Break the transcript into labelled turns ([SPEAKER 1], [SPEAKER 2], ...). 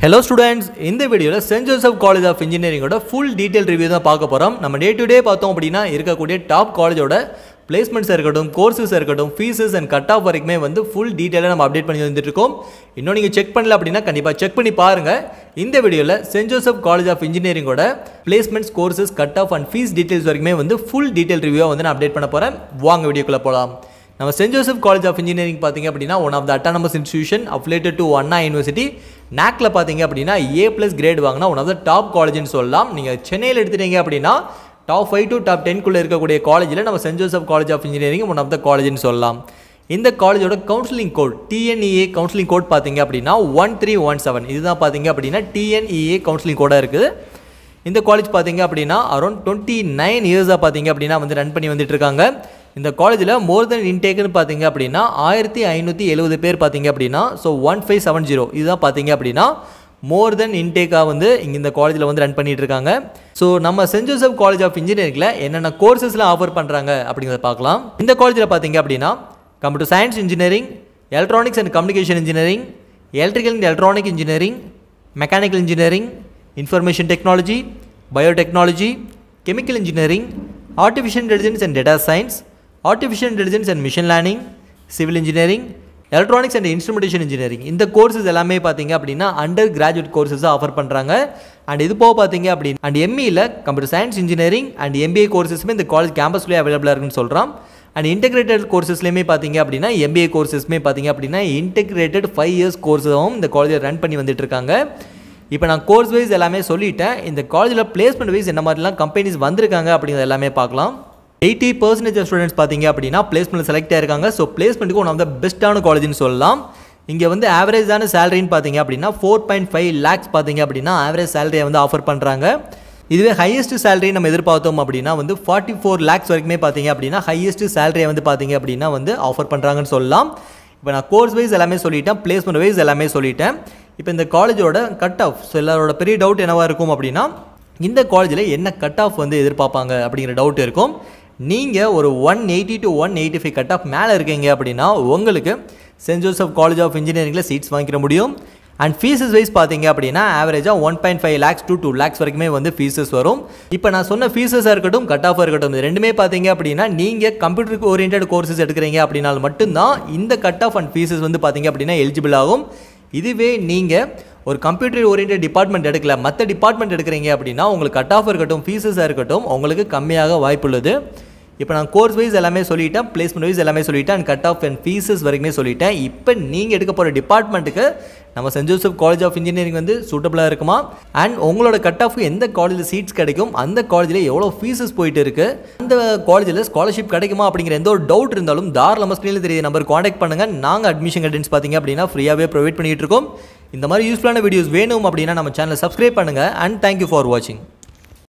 [SPEAKER 1] Hello students, in the video St. Joseph College of Engineering full detailed review தான் பார்க்க போறோம். நம்ம day to day பார்த்தோம் அப்படினா இருக்கக்கூடிய டாப் காலேஜோட placements இருக்கட்டும், courses இருக்கட்டும், fees and cut off வரைக்குமே வந்து full detail நம்ம அப்டேட் பண்ணி வந்துட்டு இருக்கோம். இன்னும் நீங்க செக் பண்ணல அப்படினா கண்டிப்பா செக் பண்ணி பாருங்க. இந்த வீடியோல St. Joseph College of Engineering ஓட placements, courses, cut off and fees details வரைக்குமே வந்து full detail review வந்து நான் அப்டேட் பண்ண போறேன். வாங்க வீடியோக்குள்ள போலாம். நம்ம St. Joseph College of Engineering பாத்தீங்க அப்படினா one of the autonomous institution affiliated to Anna University. NACல பாத்தீங்க அப்படினா A+ கிரேட் வாங்குனா one of the top college னு சொல்லலாம். நீங்க சென்னையில எடுத்துட்டீங்க அப்படினா top 5 to top 10 குள்ள இருக்கக்கூடிய காலேஜ்ல நம்ம St. Joseph College of Engineering one of the college னு சொல்லலாம். இந்த காலேஜோட counselling code TNEA counselling code பாத்தீங்க அப்படினா 1317. இதுதான் பாத்தீங்க அப்படினா TNEA கவுன்சிலிங் கோடா இருக்குது. இந்த காலேஜ் பாத்தீங்க அப்படினா அரௌண்ட் 29 இயர்ஸா பாத்தீங்க அப்படினா வந்து ரன் பண்ணி வந்துட்டு இருக்காங்க. இந்த காலேஜ்ல மோர் தென் இன்டேக்னு பாத்தீங்க அப்படினா 1570 பேர் பாத்தீங்க அப்படினா சோ 1570 இதுதான் பாத்தீங்க அப்படினா மோர் தென் இன்டேக்கா வந்து இந்த காலேஜ்ல வந்து ரன் பண்ணிட்டு இருக்காங்க. சோ நம்ம St. Joseph College of Engineeringல என்னென்ன கோர்சஸ்லாம் ஆஃபர் பண்றாங்க அப்படிங்கறத பார்க்கலாம். இந்த காலேஜ்ல பாத்தீங்க அப்படினா computer science engineering, electronics and communication engineering, electrical and electronic engineering, mechanical engineering, information technology, biotechnology, chemical engineering, artificial intelligence and data science, Artificial Intelligence and Machine Learning, Civil Engineering, Electronics and Instrumentation Engineering. இந்த courses எல்லாமே பாத்தீங்க அப்படினா undergraduate courses offer பண்றாங்க. And இது போக பாத்தீங்க அப்படினா and ME-ல computer science engineering and MBA கோர்சஸ்மே இந்த காலேஜ் கேம்பஸ்லயே அவைலபிளா இருக்குன்னு சொல்றோம். அண்ட் இன்டகிரேட்டட் கோர்சஸ்லயுமே பாத்தீங்க அப்படினா MBA கோர்சஸ்மே பாத்தீங்க அப்படினா இன்டகிரேட்டட் 5 இயர்ஸ் கோர்ஸும் இந்த காலேஜ்ல ரன் பண்ணி வந்துட்டு இருக்காங்க. இப்போ நான் கோர்ஸ் வைஸ் எல்லாமே சொல்லிட்டேன். இந்த காலேஜ்ல பிளேஸ்மென்ட் வைஸ் என்ன மாதிரிலாம் கம்பெனிஸ் வந்திருக்காங்க அப்படிங்கறது எல்லாமே பார்க்கலாம். 80% ஆஃப் ஸ்டூடெண்ட்ஸ் பாத்தீங்க அப்படினா பிளேஸ்மென்ட்ல செலக்ட் ஆயிருக்காங்க. சோ பிளேஸ்மென்ட்க்கு ஒன் ஆஃப் தி பெஸ்டான காலேஜ்னு சொல்லலாம். இங்க வந்து ஆவரேஜான சாலரின்னு பாத்தீங்க அப்படினா 4.5 lakhs பாத்தீங்க அப்படினா ஆவரேஜ் சாலரியை வந்து ஆஃபர் பண்றாங்க. இதுவே ஹையஸ்ட் சாலரி நம்ம எதிர்பார்த்தோம் அப்படினா வந்து 44 lakhs வரைக்குமே பாத்தீங்க அப்படினா ஹையஸ்ட் சாலரியை வந்து பாத்தீங்க அப்படினா வந்து ஆஃபர் பண்றாங்கன்னு சொல்லலாம். இப்போ நான் கோர்ஸ் வைஸ் எல்லாமே சொல்லிட்டேன், பிளேஸ்மென்ட் வைஸ் எல்லாமே சொல்லிட்டேன். இப்போ இந்த காலேஜோட கட் ஆஃப் எல்லாரோட பெரிய டவுட் என்னவா இருக்கும் அப்படினா இந்த காலேஜ்ல என்ன கட் ஆஃப் வந்து எதிர்பார்ப்பாங்க அப்படிங்கிற டவுட் இருக்கும். நீங்க ஒரு 180 to 185 கட் ஆஃப் மேல இருக்கீங்க அப்படினா உங்களுக்கு St. Joseph College of Engineeringல சீட்ஸ் வாங்கிக்க முடியும். அண்ட் ஃபீஸஸ் வைஸ் பாத்தீங்க அப்படினா ஆவரேஜா 1.5 lakhs to 2 lakhs வரைக்குமே வந்து ஃபீஸஸ் வரும். இப்போ நான் சொன்ன ஃபீஸஸா இருக்கட்டும், கட் ஆஃபா இருக்கட்டும், ரெண்டுமே பாத்தீங்க அப்படினா நீங்க கம்ப்யூட்டர் ஓரியன்டட் கோர்சஸ் எடுக்கறீங்க அப்படினால மட்டும் தான் இந்த கட் ஆஃப் அண்ட் ஃபீஸஸ் வந்து பாத்தீங்க அப்படினா எலிஜிபிள் ஆகும். இதுவே நீங்க ஒரு கம்ப்யூட்டர் ஓரியன்டட் டிபார்ட்மெண்ட் எடுக்கல, மற்ற டிபார்ட்மெண்ட் எடுக்கிறீங்க அப்படின்னா உங்களுக்கு கட் ஆஃப் இருக்கட்டும், ஃபீஸஸாக இருக்கட்டும், உங்களுக்கு கம்மியாக வாய்ப்புள்ளது. இப்போ நான் கோர்ஸ் வைஸ் எல்லாமே சொல்லிட்டேன், பிளேஸ்மெண்ட் வைஸ் எல்லாமே சொல்லிட்டேன், and cut off and fees வரைக்குமே சொல்லிட்டேன். இப்போ நீங்கள் எடுக்க போகிற டிபார்ட்மெண்ட்டுக்கு நம்ம St. Joseph College of Engineering வந்து சூட்டபிளாக இருக்குமா, அண்ட் உங்களோட கட் ஆஃப் எந்த காலேஜில் சீட்ஸ் கிடைக்கும், அந்த காலேஜில் எவ்வளோ ஃபீஸஸ் போயிட்டு இருக்குது, அந்த காலேஜில் ஸ்காலர்ஷிப் கிடைக்குமா அப்படிங்கிற எந்த ஒரு டவுட் இருந்தாலும் தாராளமாக ஸ்க்ரீனில் தெரிய நம்பர் காண்டாக்ட் பண்ணுங்கள். நாங்கள் அட்மிஷன் கைடன்ஸ் பார்த்தீங்க அப்படின்னா ஃப்ரீயாகவே ப்ரொவைட் பண்ணிகிட்டு இருக்கோம். இந்த மாதிரி யூஸ்ஃபுல்லான வீடியோஸ் வேணும் அப்படின்னா நம்ம சேனலை சப்ஸ்கிரைப் பண்ணுங்கள். அண்ட் தேங்க்யூ ஃபார் வாட்சிங்.